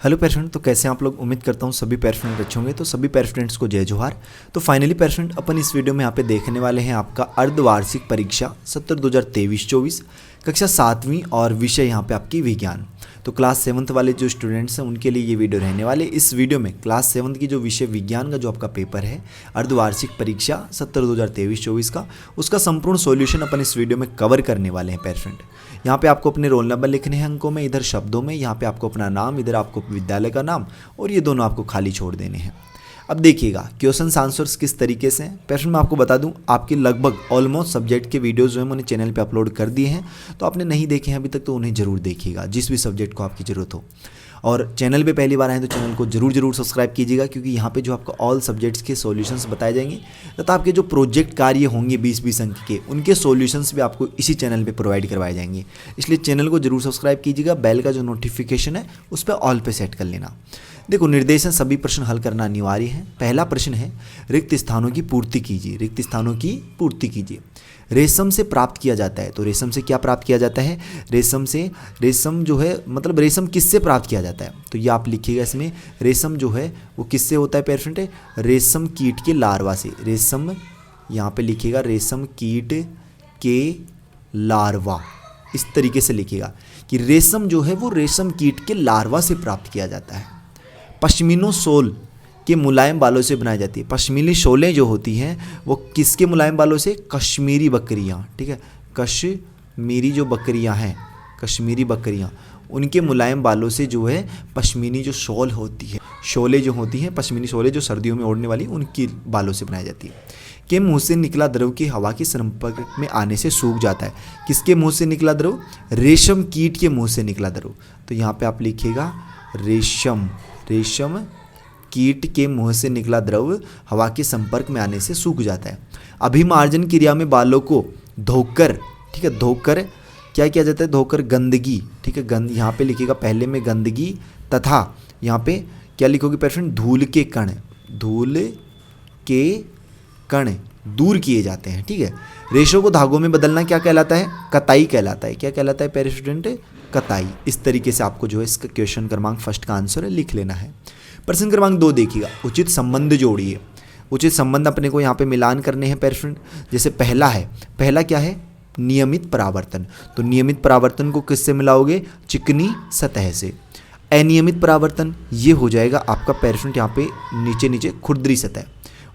Hello pair friend, तो कैसे हैं आप लोग। उम्मीद करता हूँ सभी पेयर फ्रेंड अच्छे होंगे। तो सभी पेयर फ्रेंड्स को जय जोहार। तो फाइनली पेयर फ्रेंड अपन इस वीडियो में यहाँ पे देखने वाले हैं आपका अर्धवार्षिक परीक्षा सत्र 2023-24 कक्षा 7वीं और विषय यहाँ पे आपकी विज्ञान। तो क्लास 7th वाले जो स्टूडेंट्स हैं उनके लिए ये वीडियो रहने वाले। इस वीडियो में क्लास 7th की जो विषय विज्ञान का जो आपका पेपर है अर्धवार्षिक परीक्षा सत्र 2023-24 का, उसका संपूर्ण सॉल्यूशन अपन इस वीडियो में कवर करने वाले हैं पेयर फ्रेंड। यहाँ पे आपको अपने रोल नंबर लिखने हैं अंकों में, इधर शब्दों में, यहाँ पे आपको अपना नाम, इधर आपको विद्यालय का नाम, और ये दोनों आपको खाली छोड़ देने हैं। अब देखिएगा क्वेश्चन आंसर्स किस तरीके से हैं। पेयर फ्रेंड मैं आपको बता दूं, आपके लगभग ऑलमोस्ट सब्जेक्ट के वीडियोस जो है मैंने चैनल पे अपलोड कर दिए हैं, तो आपने नहीं देखे हैं अभी तक तो उन्हें जरूर देखिएगा, जिस भी सब्जेक्ट को आपकी ज़रूरत हो। और चैनल पे पहली बार आए तो चैनल को जरूर सब्सक्राइब कीजिएगा, क्योंकि यहाँ पे जो आपको ऑल सब्जेक्ट्स के सॉल्यूशंस बताए जाएंगे तथा आपके जो प्रोजेक्ट कार्य होंगे 20-20 अंक के, उनके सॉल्यूशंस भी आपको इसी चैनल पे प्रोवाइड करवाए जाएंगे। इसलिए चैनल को जरूर सब्सक्राइब कीजिएगा, बेल का जो नोटिफिकेशन है उस पर ऑल पे सेट कर लेना। देखो निर्देशन सभी प्रश्न हल करना अनिवार्य है। पहला प्रश्न है रिक्त स्थानों की पूर्ति कीजिए। रिक्त स्थानों की पूर्ति कीजिए। रेशम से प्राप्त किया जाता है, तो रेशम से क्या प्राप्त किया जाता है? रेशम जो है मतलब रेशम किससे प्राप्त किया जाता है, तो ये आप लिखिएगा इसमें। रेशम जो है वो किससे होता है पेरेंट? रेशम कीट के लार्वा से। रेशम यहाँ पे लिखिएगा रेशम कीट के लार्वा, इस तरीके से लिखिएगा कि रेशम जो है वो रेशम कीट के लार्वा से प्राप्त किया जाता है। पश्मीनो शॉल के मुलायम बालों से बनाई जाती है। पश्मीनी शॉलें जो होती हैं वो किसके मुलायम बालों से? कश्मीरी बकरियां, ठीक है, कश्मीरी जो बकरियां हैं, कश्मीरी बकरियां, उनके मुलायम बालों से जो है पश्मीनी जो शॉल होती है, शॉलें जो होती हैं, पश्मीनी शॉलें जो सर्दियों में ओढ़ने वाली, उनकी बालों से बनाई जाती है। के मुंह से निकला द्रव की हवा के संपर्क में आने से सूख जाता है। किसके मुंह से निकला द्रव? रेशम कीट के मुंह से निकला द्रव। तो यहाँ पे आप लिखिएगा रेशम कीट के मुंह से निकला द्रव हवा के संपर्क में आने से सूख जाता है। अभिमार्जन क्रिया में बालों को धोकर, ठीक है, धोकर क्या किया जाता है? धोकर गंदगी, ठीक है, यहाँ पे लिखिएगा पहले में गंदगी तथा यहाँ पे क्या लिखोगे पेरेंट? धूल के कण दूर किए जाते हैं, ठीक है। रेशों को धागों में बदलना क्या कहलाता है? कताई कहलाता है। क्या कहलाता है पेयर स्टूडेंट? कताई। इस तरीके से आपको जो है इसका क्वेश्चन क्रमांक फर्स्ट का आंसर लिख लेना है। प्रश्न क्रमांक 2 देखिएगा, उचित संबंध जोड़िए। उचित संबंध अपने को यहाँ पे मिलान करने हैं पेयर फ्रेंड। जैसे पहला क्या है? नियमित परावर्तन। तो नियमित परावर्तन को किससे मिलाओगे? चिकनी सतह से। अनियमित परावर्तन ये हो जाएगा आपका पेयर फ्रेंड यहाँ पे नीचे खुरदरी सतह।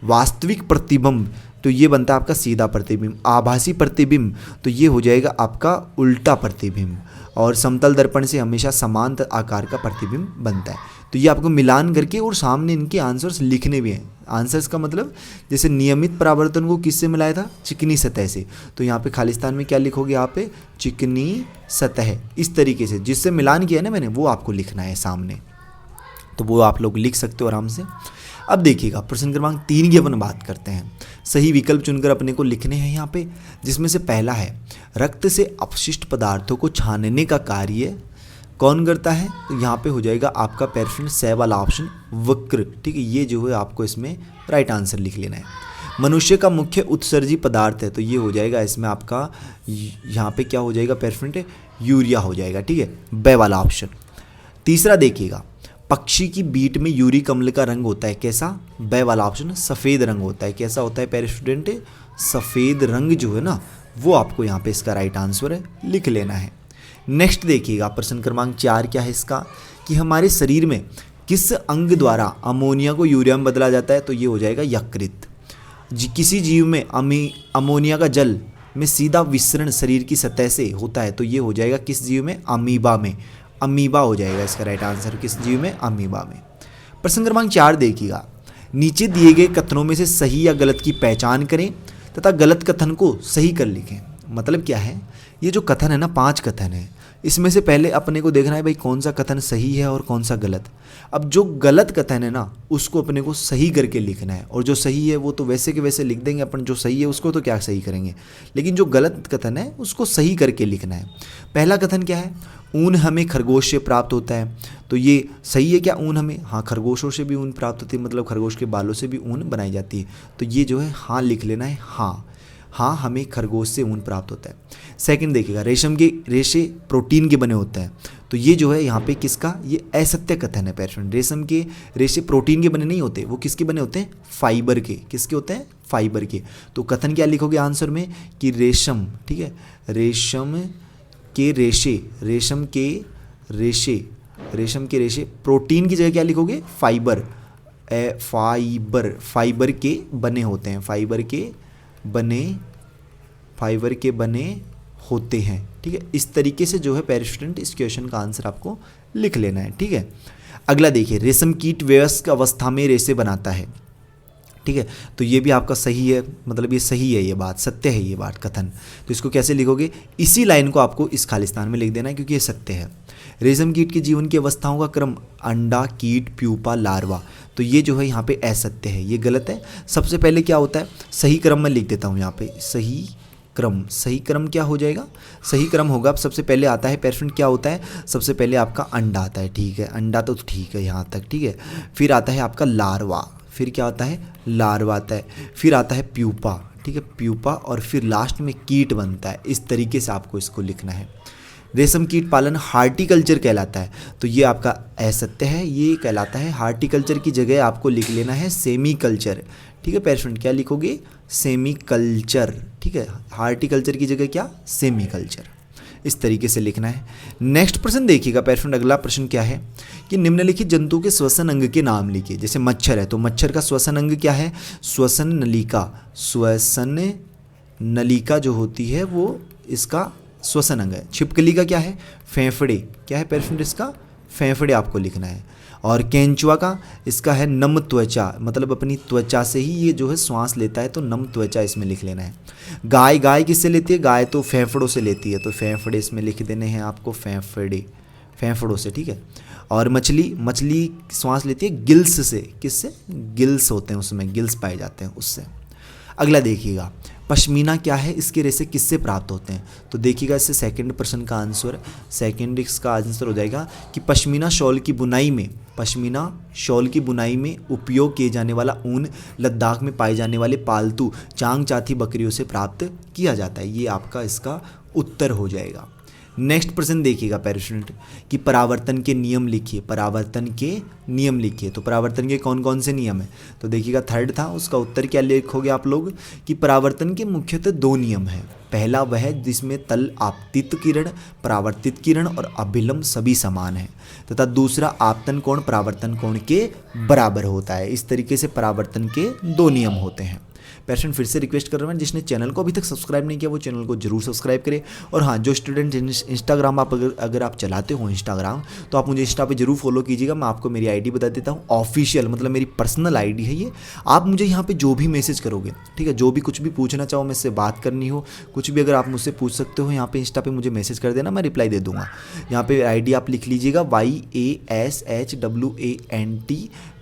वास्तविक प्रतिबिंब तो ये बनता है आपका सीधा प्रतिबिंब। आभासी प्रतिबिंब तो ये हो जाएगा आपका उल्टा प्रतिबिंब। और समतल दर्पण से हमेशा समान आकार का प्रतिबिंब बनता है। तो ये आपको मिलान करके और सामने इनके आंसर्स लिखने भी हैं। आंसर्स का मतलब जैसे नियमित परावर्तन को किससे मिलाया था? चिकनी सतह से। तो यहाँ पे खालिस्तान में क्या लिखोगे? यहाँ पे चिकनी सतह, इस तरीके से जिससे मिलान किया ना मैंने, वो आपको लिखना है सामने। तो वो आप लोग लिख सकते हो आराम से। अब देखिएगा प्रश्न क्रमांक 3 की अपन बात करते हैं। सही विकल्प चुनकर अपने को लिखने हैं यहाँ पे, जिसमें से पहला है रक्त से अपशिष्ट पदार्थों को छानने का कार्य कौन करता है? तो यहाँ पे हो जाएगा आपका पेरेंट से वाला ऑप्शन वक्र, ठीक है। ये जो है आपको इसमें राइट आंसर लिख लेना है। मनुष्य का मुख्य उत्सर्जी पदार्थ है, तो ये हो जाएगा इसमें आपका यहाँ पे क्या हो जाएगा पेरेंट? यूरिया हो जाएगा, ठीक है, बे वाला ऑप्शन। तीसरा देखिएगा, पक्षी की बीट में यूरिक अम्ल का रंग होता है कैसा? बे वाला ऑप्शन सफ़ेद रंग होता है। कैसा होता है पेयर स्टूडेंट? सफ़ेद रंग जो है ना, वो आपको यहाँ पे इसका राइट आंसर लिख लेना है। नेक्स्ट देखिएगा प्रश्न क्रमांक 4 क्या है इसका, कि हमारे शरीर में किस अंग द्वारा अमोनिया को यूरिया में बदला जाता है? तो ये हो जाएगा यकृत। किसी जीव में अमोनिया का जल में सीधा विसरण शरीर की सतह से होता है, तो ये हो जाएगा किस जीव में? अमीबा में। अमीबा हो जाएगा इसका राइट आंसर। किस जीव में? अमीबा में। प्रश्न क्रमांक 4 देखिएगा, नीचे दिए गए कथनों में से सही या गलत की पहचान करें तथा गलत कथन को सही कर लिखें। मतलब क्या है? ये जो कथन है ना, 5 कथन है, इसमें से पहले अपने को देखना है भाई कौन सा कथन सही है और कौन सा गलत। अब जो गलत कथन है ना, उसको अपने को सही करके लिखना है, और जो सही है वो तो वैसे के वैसे लिख देंगे अपन। जो सही है उसको तो क्या सही करेंगे, लेकिन जो गलत कथन है उसको सही करके लिखना है। पहला कथन क्या है? ऊन हमें खरगोश से प्राप्त होता है, तो ये सही है क्या? ऊन हमें, हाँ, खरगोशों से भी ऊन प्राप्त होती है, मतलब खरगोश के बालों से भी ऊन बनाई जाती है। तो ये जो है हाँ लिख लेना है, हाँ। हाँ, हमें खरगोश से ऊन प्राप्त होता है। सेकंड देखिएगा, रेशम के रेशे प्रोटीन के बने होते हैं, तो ये जो है यहाँ पे किसका, ये असत्य कथन है पैरेंट। रेशम के रेशे प्रोटीन के बने नहीं होते, वो किसके बने होते हैं, फाइबर के। किसके होते हैं, फाइबर के। तो कथन क्या लिखोगे आंसर में कि रेशम, ठीक है, रेशम के रेशे प्रोटीन की जगह क्या लिखोगे, फाइबर, फाइबर के बने होते हैं, फाइबर के बने होते हैं, ठीक है। इस तरीके से जो है पेयर स्टूडेंट इस क्वेश्चन का आंसर आपको लिख लेना है, ठीक है। अगला देखिए, रेशम कीट वयस्क अवस्था में रेशे बनाता है, ठीक है। तो ये भी आपका सही है, मतलब ये सही है, ये बात सत्य है, ये बात कथन। तो इसको कैसे लिखोगे, इसी लाइन को आपको इस खालिस्तान में लिख देना है क्योंकि ये सत्य है। रेशम कीट के जीवन की अवस्थाओं का क्रम अंडा, कीट, प्यूपा, लार्वा, तो ये जो है यहाँ पे असत्य है, ये गलत है। सबसे पहले क्या होता है, सही क्रम में लिख देता हूँ यहाँ पे, सही क्रम क्या हो जाएगा, सही क्रम होगा। अब सबसे पहले आता है पेरेंट, क्या होता है, सबसे पहले आपका अंडा आता है, ठीक है, अंडा तो ठीक है यहाँ तक, ठीक है। फिर आता है आपका लार्वा, फिर क्या आता है, लार्वा आता है, फिर आता है प्यूपा, ठीक है, प्यूपा, और फिर लास्ट में कीट बनता है। इस तरीके से आपको इसको लिखना है। रेशम कीट पालन हार्टिकल्चर कहलाता है, तो ये आपका असत्य है, ये कहलाता है हार्टिकल्चर की जगह आपको लिख लेना है सेमी कल्चर, ठीक है पेरेंट। क्या लिखोगे, सेमी कल्चर, ठीक है, हार्टिकल्चर की जगह क्या, सेमी कल्चर, इस तरीके से लिखना है। नेक्स्ट प्रश्न देखिएगा पेरेंट, अगला प्रश्न क्या है कि निम्नलिखित जंतु के श्वसन अंग के नाम लिखिए। जैसे मच्छर है तो मच्छर का श्वसन अंग क्या है, श्वसन नलिका जो होती है वो इसका श्वसन अंग है। छिपकली का क्या है, फेफड़े, क्या है पेरेंट, इसका फेफड़े आपको लिखना है। और केंचुआ का इसका है नम त्वचा, मतलब अपनी त्वचा से ही ये जो है श्वास लेता है, तो नम त्वचा इसमें लिख लेना है। गाय किससे लेती है, गाय तो फेफड़ों से लेती है, तो फेफड़े इसमें लिख देने हैं आपको, फेफड़ों से, ठीक है। और मछली श्वास लेती है गिल्स से, किससे, गिल्स होते हैं उसमें, गिल्स पाए जाते हैं उससे। अगला देखिएगा, पश्मीना क्या है, इसके रेशे किससे प्राप्त होते हैं, तो देखिएगा इससे सेकंड प्रश्न का आंसर, सेकंड इसका आंसर हो जाएगा कि पश्मीना शॉल की बुनाई में उपयोग किए जाने वाला ऊन लद्दाख में पाए जाने वाले पालतू चांग चाथी बकरियों से प्राप्त किया जाता है। ये आपका इसका उत्तर हो जाएगा। नेक्स्ट प्रश्न देखिएगा पेरेंट कि परावर्तन के नियम लिखिए, तो परावर्तन के कौन कौन से नियम है, तो देखिएगा थर्ड था, उसका उत्तर क्या लिखोगे आप लोग कि परावर्तन के मुख्यतः 2 नियम हैं। पहला वह जिसमें तल आपतित किरण, परावर्तित किरण और अभिलंब सभी समान है, तथा दूसरा आपतन कोण परावर्तन कोण के बराबर होता है। इस तरीके से परावर्तन के 2 नियम होते हैं। पेरेंट फिर से रिक्वेस्ट कर रहा हूँ, जिसने चैनल को अभी तक सब्सक्राइब नहीं किया वो चैनल को जरूर सब्सक्राइब करें। और हाँ, जो स्टूडेंट इंस्टाग्राम आप अगर आप चलाते हो इंस्टाग्राम, तो आप मुझे इंस्टा पे जरूर फॉलो कीजिएगा। मैं आपको मेरी आईडी बता देता हूँ, ऑफिशियल मतलब मेरी पर्सनल आईडी है ये। आप मुझे यहाँ पे जो भी मैसेज करोगे, ठीक है, जो भी कुछ भी पूछना चाहो, मुझसे बात करनी हो, कुछ भी अगर आप मुझसे पूछ सकते हो, यहाँ पे इंस्टा पे मुझे मैसेज कर देना, मैं रिप्लाई दे दूंगा। यहाँ पे आईडी आप लिख लीजिएगा YASHWANT,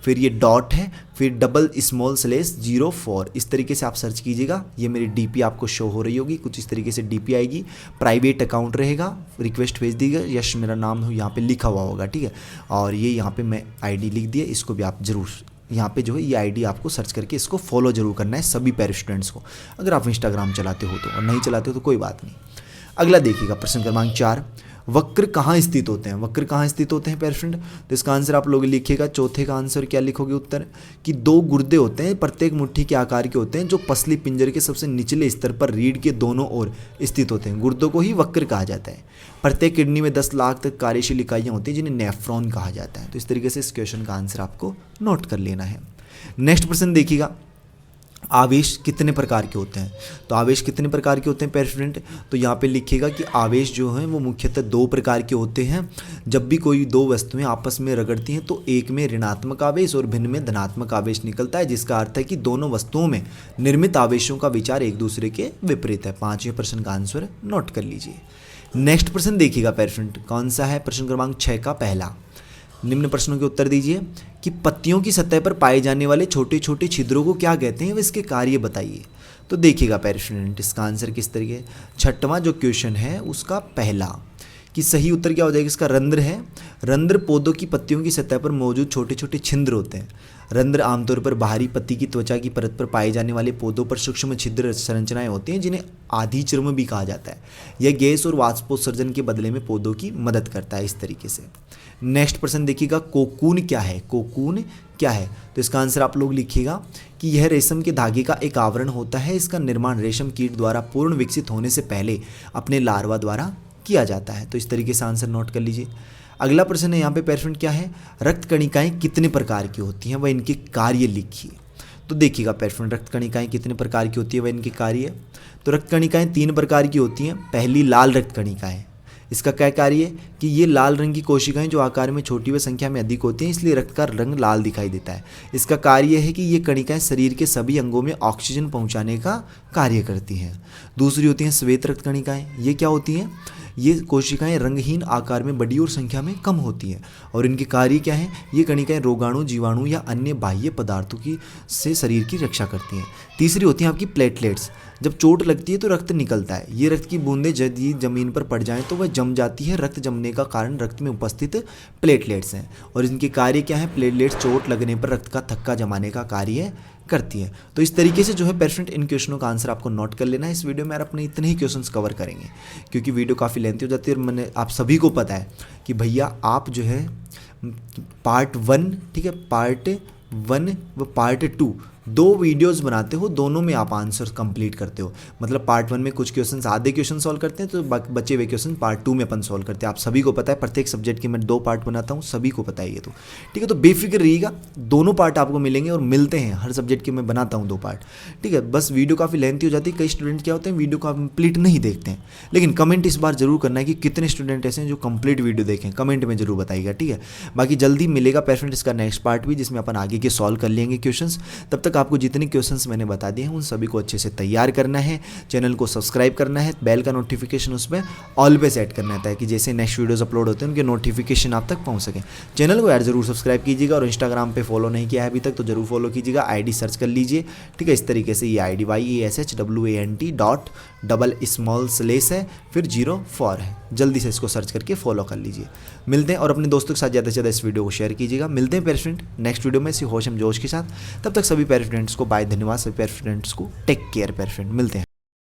फिर ये डॉट है, फिर //04, इस तरीके से आप सर्च कीजिएगा। ये मेरी डीपी आपको शो हो रही होगी, कुछ इस तरीके से डीपी आएगी, प्राइवेट अकाउंट रहेगा, रिक्वेस्ट भेज दीजिएगा, यश मेरा नाम यहाँ पे लिखा हुआ होगा, ठीक है। और ये यहाँ पे मैं आईडी लिख दिया, इसको भी आप जरूर यहाँ पे जो है ये आईडी आपको सर्च करके इसको फॉलो जरूर करना है सभी पैर स्टूडेंट्स को, अगर आप इंस्टाग्राम चलाते हो तो, और नहीं चलाते हो तो कोई बात नहीं। अगला देखिएगा प्रश्न क्रमांक 4, वक्र कहाँ स्थित होते हैं, पैर स्टूडेंट, तो इसका आंसर आप लोग लिखिएगा। चौथे का आंसर क्या लिखोगे उत्तर कि 2 गुर्दे होते हैं, प्रत्येक मुट्ठी के आकार के होते हैं, जो पसली पिंजर के सबसे निचले स्तर पर रीढ़ के दोनों ओर स्थित होते हैं। गुर्दों को ही वक्र कहा जाता है। प्रत्येक किडनी में 10 लाख तक कार्यशील इकाइयाँ होती हैं, जिन्हें नेफ्रॉन कहा जाता है। तो इस तरीके से इस क्वेश्चन का आंसर आपको नोट कर लेना है। नेक्स्ट प्रश्न देखिएगा, आवेश कितने प्रकार के होते हैं, तो आवेश कितने प्रकार के होते हैं पैर स्टूडेंट, तो यहाँ पे लिखिएगा कि आवेश जो हैं वो मुख्यतः 2 प्रकार के होते हैं। जब भी कोई 2 वस्तुएं आपस में रगड़ती हैं तो एक में ऋणात्मक आवेश और भिन्न में धनात्मक आवेश निकलता है, जिसका अर्थ है कि दोनों वस्तुओं में निर्मित आवेशों का विचार एक दूसरे के विपरीत है। 5वें प्रश्न का आंसर नोट कर लीजिए। नेक्स्ट प्रश्न देखिएगा पैर स्टूडेंट, कौन सा है, प्रश्न क्रमांक 6 का पहला। निम्न प्रश्नों के उत्तर दीजिए कि पत्तियों की सतह पर पाए जाने वाले छोटे छोटे छिद्रों को क्या कहते हैं, व इसके कार्य बताइए। तो देखिएगा पैर स्टूडेंट, इसका आंसर किस तरीके, 6वां जो क्वेश्चन है उसका पहला कि सही उत्तर क्या हो जाएगा इसका, रंध्र है। रंध्र पौधों की पत्तियों की सतह पर मौजूद छोटे छोटे छिद्र होते हैं। रंध्र आमतौर पर बाहरी पत्ती की त्वचा की परत पर पाए जाने वाले पौधों पर सूक्ष्म छिद्र संरचनाएं होती हैं जिन्हें आधिचर्म भी कहा जाता है। यह गैस और वाष्पोत्सर्जन के बदले में पौधों की मदद करता है इस तरीके से। नेक्स्ट प्रश्न देखिएगा, कोकून क्या है? कोकून क्या है? तो इसका आंसर आप लोग लिखिएगा कि यह रेशम के धागे का एक आवरण होता है। इसका निर्माण रेशम कीट द्वारा पूर्ण विकसित होने से पहले अपने लार्वा द्वारा किया जाता है। तो इस तरीके से आंसर नोट कर लीजिए। अगला प्रश्न है यहाँ पे पेरेंट क्या है, रक्त कणिकाएं कितने प्रकार की होती हैं वह इनके कार्य लिखिए। तो देखिएगा पेरेंट, रक्त कणिकाएं कितने प्रकार की होती है वह इनके कार्य। तो रक्त कणिकाएं 3 प्रकार की होती हैं। पहली लाल रक्त कणिकाएं, इसका क्या कार्य है कि ये लाल रंग की कोशिकाएं जो आकार में छोटी व संख्या में अधिक होती हैं, इसलिए रक्त का रंग लाल दिखाई देता है। इसका कार्य है कि ये कणिकाएं शरीर के सभी अंगों में ऑक्सीजन पहुंचाने का कार्य करती हैं। दूसरी होती हैं श्वेत रक्त कणिकाएं। ये क्या होती हैं? ये कोशिकाएं रंगहीन आकार में बड़ी और संख्या में कम होती हैं और इनके कार्य क्या है? ये कणिकाएं रोगाणु, जीवाणु या अन्य बाह्य पदार्थों की से शरीर की रक्षा करती हैं। तीसरी होती हैं आपकी प्लेटलेट्स। जब चोट लगती है तो रक्त निकलता है। ये रक्त की बूंदें यदि जमीन पर पड़ जाएं तो वह जम जाती है। रक्त जमने का कारण रक्त में उपस्थित प्लेटलेट्स हैं और इनके कार्य क्या है? प्लेटलेट्स चोट लगने पर रक्त का थक्का जमाने का कार्य करती है। तो इस तरीके से जो है पेरेंट इन क्वेश्चनों का आंसर आपको नोट कर लेना है। इस वीडियो में यार अपने इतने ही क्वेश्चंस कवर करेंगे क्योंकि वीडियो काफ़ी लेंथी हो जाती है और मैंने आप सभी को पता है कि भैया आप जो है पार्ट 1, ठीक है, पार्ट 1 व पार्ट 2 2 वीडियोस बनाते हो, दोनों में आप आंसर कंप्लीट करते हो। मतलब पार्ट 1 में कुछ क्वेश्चंस आधे क्वेश्चन सॉल्व करते हैं तो बचे हुए क्वेश्चन पार्ट 2 में अपन सॉल्व करते हैं। आप सभी को पता है, प्रत्येक सब्जेक्ट के मैं 2 पार्ट बनाता हूँ, सभी को पता है ये तो, ठीक है। तो बेफिक्र रहिएगा, दोनों पार्ट आपको मिलेंगे और मिलते हैं। हर सब्जेक्ट के मैं बनाता हूँ 2 पार्ट, ठीक है। बस वीडियो काफ़ी लेंथी हो जाती है। कई स्टूडेंट क्या होते हैं वीडियो को कंप्लीट नहीं देखते हैं, लेकिन कमेंट इस बार जरूर करना है कि कितने स्टूडेंट ऐसे हैं जो कंप्लीट वीडियो देखें, कमेंट में जरूर बताइएगा, ठीक है। बाकी जल्दी मिलेगा पेरेंट इसका नेक्स्ट पार्ट भी, जिसमें अपन आगे के सॉल्व कर लेंगे क्वेश्चंस। तब तक आपको जितने क्वेश्चंस मैंने बता दिए हैं उन सभी को अच्छे से तैयार करना है, चैनल को सब्सक्राइब करना है, बेल का नोटिफिकेशन उसमें ऑल पे सेट करना है ताकि जैसे नेक्स्ट वीडियोस अपलोड होते हैं उनके नोटिफिकेशन आप तक पहुंच सके। चैनल को यार जरूर सब्सक्राइब कीजिएगा और इंस्टाग्राम पे फॉलो नहीं किया है अभी तक तो जरूर फॉलो कीजिएगा, आईडी सर्च कर लीजिए, ठीक है। इस तरीके से ये आईडी YESHWANT._/ है, फिर 04 है। जल्दी से इसको सर्च करके फॉलो कर लीजिए। मिलते हैं और अपने दोस्तों के साथ ज़्यादा से ज़्यादा इस वीडियो को शेयर कीजिएगा। मिलते हैं पेरेंट नेक्स्ट वीडियो में इसी होशम जोश के साथ। तब तक सभी पेरेंट्स को बाय, धन्यवाद। सभी पेरेंट्स को टेक केयर पेरेंट, मिलते हैं।